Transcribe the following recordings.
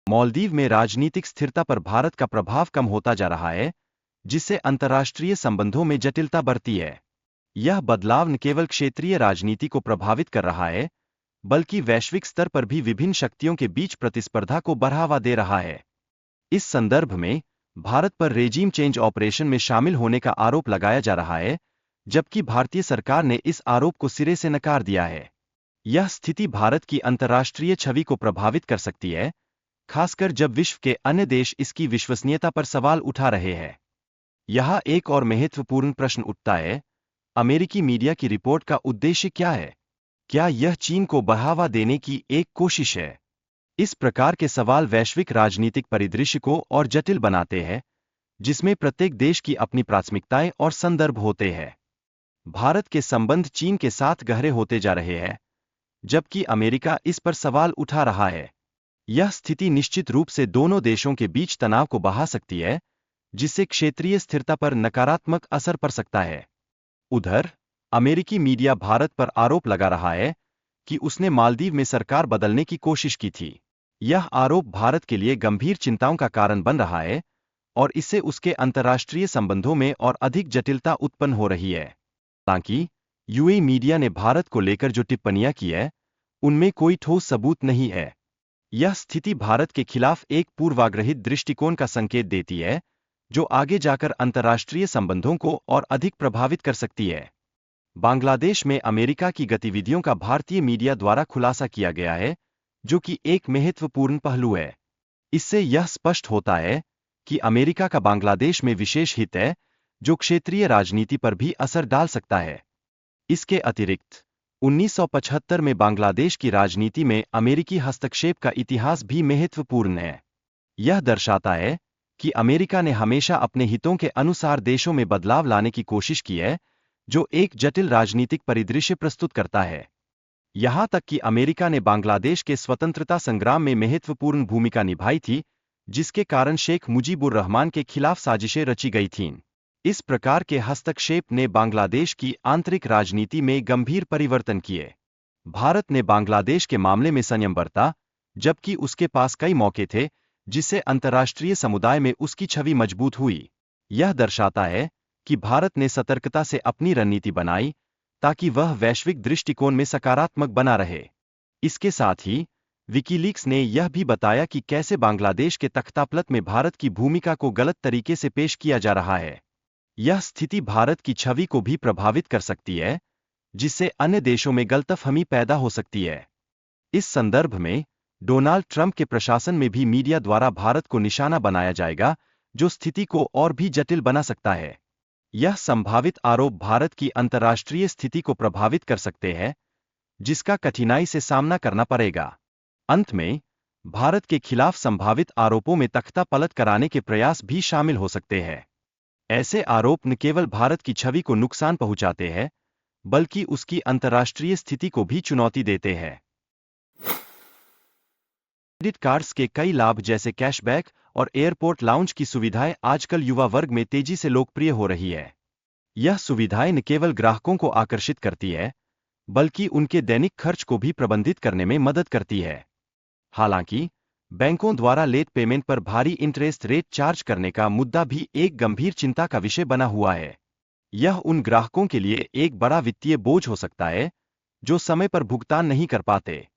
मालदीव में राजनीतिक स्थिरता पर भारत का प्रभाव कम होता जा रहा है, जिससे अंतर्राष्ट्रीय संबंधों में जटिलता बढ़ती है। यह बदलाव न केवल क्षेत्रीय राजनीति को प्रभावित कर रहा है, बल्कि वैश्विक स्तर पर भी विभिन्न शक्तियों के बीच प्रतिस्पर्धा को बढ़ावा दे रहा है। इस संदर्भ में भारत पर रेजीम चेंज ऑपरेशन में शामिल होने का आरोप लगाया जा रहा है, जबकि भारतीय सरकार ने इस आरोप को सिरे से नकार दिया है। यह स्थिति भारत की अंतर्राष्ट्रीय छवि को प्रभावित कर सकती है, खासकर जब विश्व के अन्य देश इसकी विश्वसनीयता पर सवाल उठा रहे हैं। यहाँ एक और महत्वपूर्ण प्रश्न उठता है, अमेरिकी मीडिया की रिपोर्ट का उद्देश्य क्या है? क्या यह चीन को बढ़ावा देने की एक कोशिश है? इस प्रकार के सवाल वैश्विक राजनीतिक परिदृश्य को और जटिल बनाते हैं, जिसमें प्रत्येक देश की अपनी प्राथमिकताएं और संदर्भ होते हैं। भारत के संबंध चीन के साथ गहरे होते जा रहे हैं, जबकि अमेरिका इस पर सवाल उठा रहा है। यह स्थिति निश्चित रूप से दोनों देशों के बीच तनाव को बढ़ा सकती है, जिससे क्षेत्रीय स्थिरता पर नकारात्मक असर पड़ सकता है। उधर, अमेरिकी मीडिया भारत पर आरोप लगा रहा है कि उसने मालदीव में सरकार बदलने की कोशिश की थी। यह आरोप भारत के लिए गंभीर चिंताओं का कारण बन रहा है और इससे उसके अंतर्राष्ट्रीय संबंधों में और अधिक जटिलता उत्पन्न हो रही है। हालांकि, यूएई मीडिया ने भारत को लेकर जो टिप्पणियां की है, उनमें कोई ठोस सबूत नहीं है। यह स्थिति भारत के खिलाफ एक पूर्वाग्रहित दृष्टिकोण का संकेत देती है, जो आगे जाकर अंतर्राष्ट्रीय संबंधों को और अधिक प्रभावित कर सकती है। बांग्लादेश में अमेरिका की गतिविधियों का भारतीय मीडिया द्वारा खुलासा किया गया है, जो कि एक महत्वपूर्ण पहलू है। इससे यह स्पष्ट होता है कि अमेरिका का बांग्लादेश में विशेष हित है, जो क्षेत्रीय राजनीति पर भी असर डाल सकता है। इसके अतिरिक्त 1975 में बांग्लादेश की राजनीति में अमेरिकी हस्तक्षेप का इतिहास भी महत्वपूर्ण है। यह दर्शाता है कि अमेरिका ने हमेशा अपने हितों के अनुसार देशों में बदलाव लाने की कोशिश की है, जो एक जटिल राजनीतिक परिदृश्य प्रस्तुत करता है। यहां तक कि अमेरिका ने बांग्लादेश के स्वतंत्रता संग्राम में महत्वपूर्ण भूमिका निभाई थी, जिसके कारण शेख मुजीबुर रहमान के खिलाफ साजिशें रची गई थीं। इस प्रकार के हस्तक्षेप ने बांग्लादेश की आंतरिक राजनीति में गंभीर परिवर्तन किए। भारत ने बांग्लादेश के मामले में संयम बरता, जबकि उसके पास कई मौके थे, जिससे अंतर्राष्ट्रीय समुदाय में उसकी छवि मजबूत हुई। यह दर्शाता है कि भारत ने सतर्कता से अपनी रणनीति बनाई, ताकि वह वैश्विक दृष्टिकोण में सकारात्मक बना रहे। इसके साथ ही, विकीलीक्स ने यह भी बताया कि कैसे बांग्लादेश के तख्तापलट में भारत की भूमिका को गलत तरीके से पेश किया जा रहा है। यह स्थिति भारत की छवि को भी प्रभावित कर सकती है, जिससे अन्य देशों में गलतफहमी पैदा हो सकती है। इस संदर्भ में, डोनाल्ड ट्रंप के प्रशासन में भी मीडिया द्वारा भारत को निशाना बनाया जाएगा, जो स्थिति को और भी जटिल बना सकता है। यह संभावित आरोप भारत की अंतर्राष्ट्रीय स्थिति को प्रभावित कर सकते हैं, जिसका कठिनाई से सामना करना पड़ेगा। अंत में, भारत के खिलाफ संभावित आरोपों में तख्तापलट कराने के प्रयास भी शामिल हो सकते हैं। ऐसे आरोप न केवल भारत की छवि को नुकसान पहुंचाते हैं, बल्कि उसकी अंतर्राष्ट्रीय स्थिति को भी चुनौती देते हैं। क्रेडिट कार्ड्स के कई लाभ जैसे कैशबैक और एयरपोर्ट लाउंज की सुविधाएं आजकल युवा वर्ग में तेजी से लोकप्रिय हो रही है। यह सुविधाएं न केवल ग्राहकों को आकर्षित करती है, बल्कि उनके दैनिक खर्च को भी प्रबंधित करने में मदद करती है। हालांकि, बैंकों द्वारा लेट पेमेंट पर भारी इंटरेस्ट रेट चार्ज करने का मुद्दा भी एक गंभीर चिंता का विषय बना हुआ है। यह उन ग्राहकों के लिए एक बड़ा वित्तीय बोझ हो सकता है, जो समय पर भुगतान नहीं कर पाते।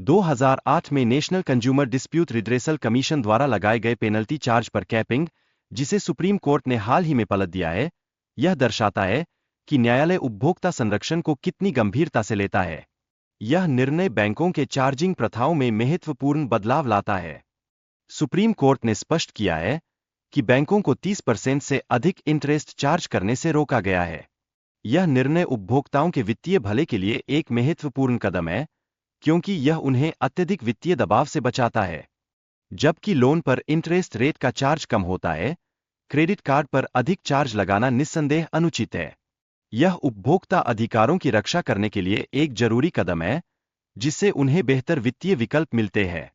2008 में national consumer dispute redressal commission द्वारा लगाए गए पेनल्टी चार्ज पर कैपिंग, जिसे सुप्रीम कोर्ट ने हाल ही में पलट दिया है, यह दर्शाता है कि न्यायालय उपभोक्ता संरक्षण को कितनी गंभीरता से लेता है। यह निर्णय बैंकों के चार्जिंग प्रथाओं में महत्वपूर्ण बदलाव लाता है। सुप्रीम कोर्ट ने स्पष्ट किया है कि बैंकों को 30% से अधिक इंटरेस्ट चार्ज करने से रोका गया है। यह निर्णय उपभोक्ताओं के वित्तीय भले के लिए एक महत्वपूर्ण कदम है, क्योंकि यह उन्हें अत्यधिक वित्तीय दबाव से बचाता है। जबकि लोन पर इंटरेस्ट रेट का चार्ज कम होता है, क्रेडिट कार्ड पर अधिक चार्ज लगाना निस्संदेह अनुचित है। यह उपभोक्ता अधिकारों की रक्षा करने के लिए एक जरूरी कदम है, जिससे उन्हें बेहतर वित्तीय विकल्प मिलते हैं।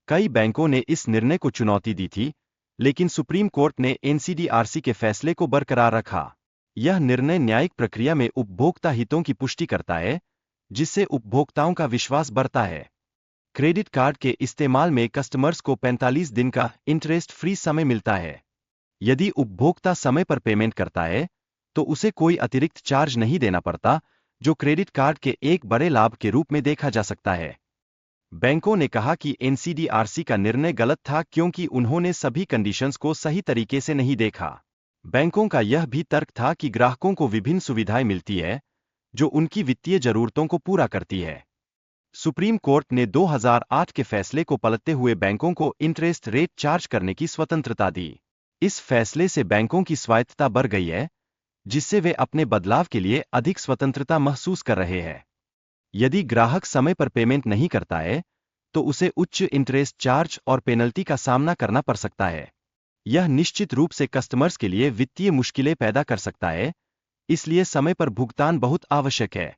कई बैंकों ने इस निर्णय को चुनौती दी थी, लेकिन सुप्रीम कोर्ट ने एनसीडीआरसी के फैसले को बरकरार रखा। यह निर्णय न्यायिक प्रक्रिया में उपभोक्ता हितों की पुष्टि करता है, जिससे उपभोक्ताओं का विश्वास बढ़ता है। क्रेडिट कार्ड के इस्तेमाल में कस्टमर्स को 45 दिन का इंटरेस्ट फ्री समय मिलता है। यदि उपभोक्ता समय पर पेमेंट करता है तो उसे कोई अतिरिक्त चार्ज नहीं देना पड़ता, जो क्रेडिट कार्ड के एक बड़े लाभ के रूप में देखा जा सकता है। बैंकों ने कहा कि एनसीडीआरसी का निर्णय गलत था क्योंकि उन्होंने सभी कंडीशंस को सही तरीके से नहीं देखा। बैंकों का यह भी तर्क था कि ग्राहकों को विभिन्न सुविधाएं मिलती है जो उनकी वित्तीय जरूरतों को पूरा करती है। सुप्रीम कोर्ट ने 2008 के फैसले को पलटते हुए बैंकों को इंटरेस्ट रेट चार्ज करने की स्वतंत्रता दी। इस फैसले से बैंकों की स्वायत्तता बढ़ गई है, जिससे वे अपने बदलाव के लिए अधिक स्वतंत्रता महसूस कर रहे हैं। यदि ग्राहक समय पर पेमेंट नहीं करता है तो उसे उच्च इंटरेस्ट चार्ज और पेनल्टी का सामना करना पड़ सकता है। यह निश्चित रूप से कस्टमर्स के लिए वित्तीय मुश्किलें पैदा कर सकता है, इसलिए समय पर भुगतान बहुत आवश्यक है।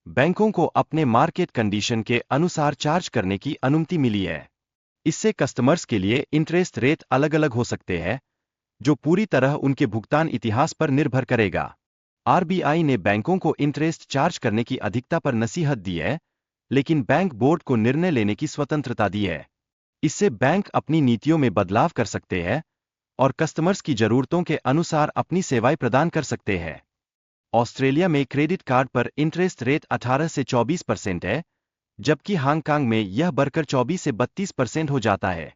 बैंकों को अपने मार्केट कंडीशन के अनुसार चार्ज करने की अनुमति मिली है। इससे कस्टमर्स के लिए इंटरेस्ट रेट अलग अलग हो सकते हैं, जो पूरी तरह उनके भुगतान इतिहास पर निर्भर करेगा। आरबीआई ने बैंकों को इंटरेस्ट चार्ज करने की अधिकता पर नसीहत दी है, लेकिन बैंक बोर्ड को निर्णय लेने की स्वतंत्रता दी है। इससे बैंक अपनी नीतियों में बदलाव कर सकते हैं और कस्टमर्स की जरूरतों के अनुसार अपनी सेवाएं प्रदान कर सकते हैं। ऑस्ट्रेलिया में क्रेडिट कार्ड पर इंटरेस्ट रेट 18 से 24% है, जबकि हांगकांग में यह बढ़कर 24 से 32% हो जाता है।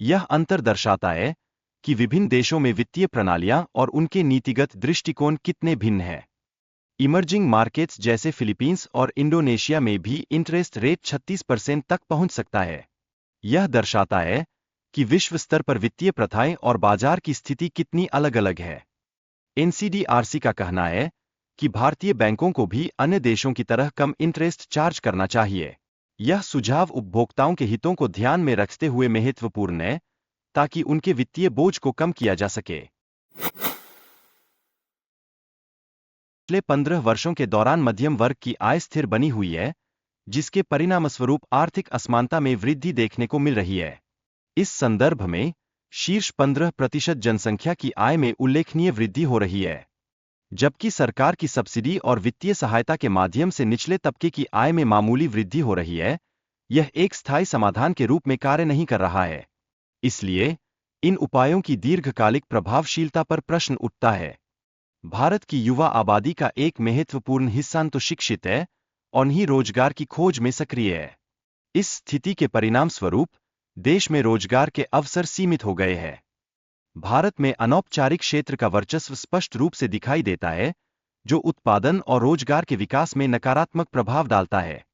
यह अंतर दर्शाता है कि विभिन्न देशों में वित्तीय प्रणालियां और उनके नीतिगत दृष्टिकोण कितने भिन्न हैं। इमर्जिंग मार्केट्स जैसे फिलीपींस और इंडोनेशिया में भी इंटरेस्ट रेट 36% तक पहुंच सकता है। यह दर्शाता है कि विश्व स्तर पर वित्तीय प्रथाएं और बाजार की स्थिति कितनी अलग-अलग है। एनसीडीआरसी का कहना है कि भारतीय बैंकों को भी अन्य देशों की तरह कम इंटरेस्ट चार्ज करना चाहिए। यह सुझाव उपभोक्ताओं के हितों को ध्यान में रखते हुए महत्वपूर्ण है, ताकि उनके वित्तीय बोझ को कम किया जा सके। पिछले 15 वर्षों के दौरान मध्यम वर्ग की आय स्थिर बनी हुई है, जिसके परिणामस्वरूप आर्थिक असमानता में वृद्धि देखने को मिल रही है। इस संदर्भ में शीर्ष 15% जनसंख्या की आय में उल्लेखनीय वृद्धि हो रही है, जबकि सरकार की सब्सिडी और वित्तीय सहायता के माध्यम से निचले तबके की आय में मामूली वृद्धि हो रही है। यह एक स्थायी समाधान के रूप में कार्य नहीं कर रहा है। इसलिए इन उपायों की दीर्घकालिक प्रभावशीलता पर प्रश्न उठता है। भारत की युवा आबादी का एक महत्वपूर्ण हिस्सा तो शिक्षित है और ही रोजगार की खोज में सक्रिय है। इस स्थिति के परिणामस्वरूप देश में रोजगार के अवसर सीमित हो गए हैं। भारत में अनौपचारिक क्षेत्र का वर्चस्व स्पष्ट रूप से दिखाई देता है, जो उत्पादन और रोजगार के विकास में नकारात्मक प्रभाव डालता है।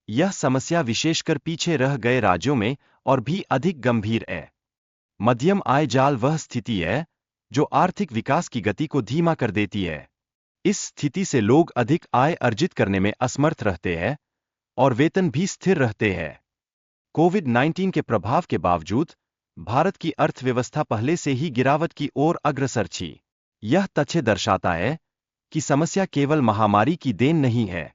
यह समस्या विशेषकर पीछे रह गए राज्यों में और भी अधिक गंभीर है। मध्यम आय जाल वह स्थिति है जो आर्थिक विकास की गति को धीमा कर देती है। इस स्थिति से लोग अधिक आय अर्जित करने में असमर्थ रहते हैं और वेतन भी स्थिर रहते हैं। कोविड-19 के प्रभाव के बावजूद भारत की अर्थव्यवस्था पहले से ही गिरावट की ओर अग्रसर थी। यह तथ्य दर्शाता है कि समस्या केवल महामारी की देन नहीं है।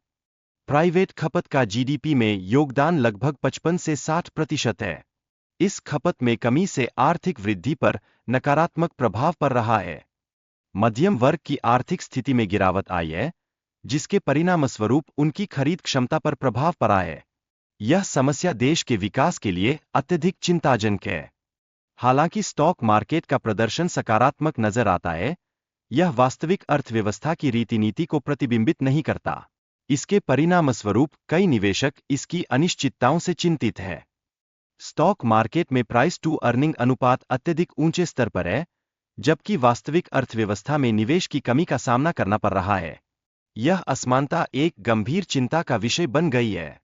प्राइवेट खपत का जीडीपी में योगदान लगभग 55 से 60% है। इस खपत में कमी से आर्थिक वृद्धि पर नकारात्मक प्रभाव पड़ रहा है। मध्यम वर्ग की आर्थिक स्थिति में गिरावट आई है, जिसके परिणामस्वरूप उनकी खरीद क्षमता पर प्रभाव पड़ा है। यह समस्या देश के विकास के लिए अत्यधिक चिंताजनक है। हालांकि स्टॉक मार्केट का प्रदर्शन सकारात्मक नजर आता है, यह वास्तविक अर्थव्यवस्था की रीति-नीति को प्रतिबिंबित नहीं करता। इसके परिणामस्वरूप कई निवेशक इसकी अनिश्चितताओं से चिंतित हैं। स्टॉक मार्केट में प्राइस टू अर्निंग अनुपात अत्यधिक ऊंचे स्तर पर है, जबकि वास्तविक अर्थव्यवस्था में निवेश की कमी का सामना करना पड़ रहा है। यह असमानता एक गंभीर चिंता का विषय बन गई है।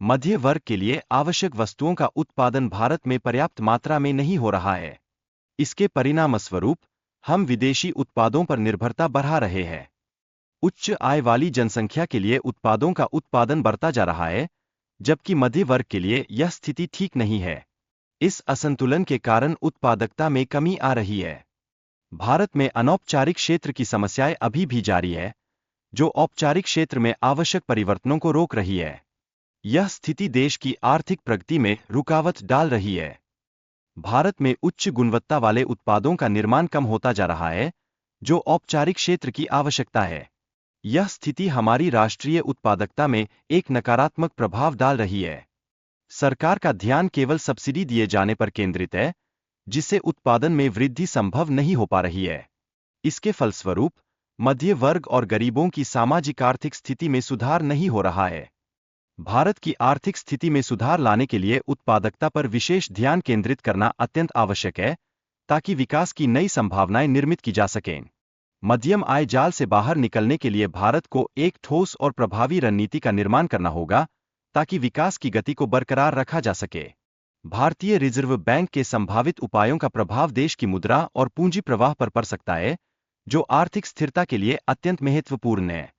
मध्य वर्ग के लिए आवश्यक वस्तुओं का उत्पादन भारत में पर्याप्त मात्रा में नहीं हो रहा है। इसके परिणामस्वरूप हम विदेशी उत्पादों पर निर्भरता बढ़ा रहे हैं। उच्च आय वाली जनसंख्या के लिए उत्पादों का उत्पादन बढ़ता जा रहा है, जबकि मध्य वर्ग के लिए यह स्थिति ठीक नहीं है। इस असंतुलन के कारण उत्पादकता में कमी आ रही है। भारत में अनौपचारिक क्षेत्र की समस्याएं अभी भी जारी है, जो औपचारिक क्षेत्र में आवश्यक परिवर्तनों को रोक रही है। यह स्थिति देश की आर्थिक प्रगति में रुकावट डाल रही है। भारत में उच्च गुणवत्ता वाले उत्पादों का निर्माण कम होता जा रहा है, जो औपचारिक क्षेत्र की आवश्यकता है। यह स्थिति हमारी राष्ट्रीय उत्पादकता में एक नकारात्मक प्रभाव डाल रही है। सरकार का ध्यान केवल सब्सिडी दिए जाने पर केंद्रित है, जिससे उत्पादन में वृद्धि संभव नहीं हो पा रही है। इसके फलस्वरूप मध्य वर्ग और गरीबों की सामाजिक आर्थिक स्थिति में सुधार नहीं हो रहा है। भारत की आर्थिक स्थिति में सुधार लाने के लिए उत्पादकता पर विशेष ध्यान केंद्रित करना अत्यंत आवश्यक है, ताकि विकास की नई संभावनाएं निर्मित की जा सकें। मध्यम आय जाल से बाहर निकलने के लिए भारत को एक ठोस और प्रभावी रणनीति का निर्माण करना होगा, ताकि विकास की गति को बरकरार रखा जा सके। भारतीय रिजर्व बैंक के संभावित उपायों का प्रभाव देश की मुद्रा और पूंजी प्रवाह पर पड़ सकता है, जो आर्थिक स्थिरता के लिए अत्यंत महत्वपूर्ण है।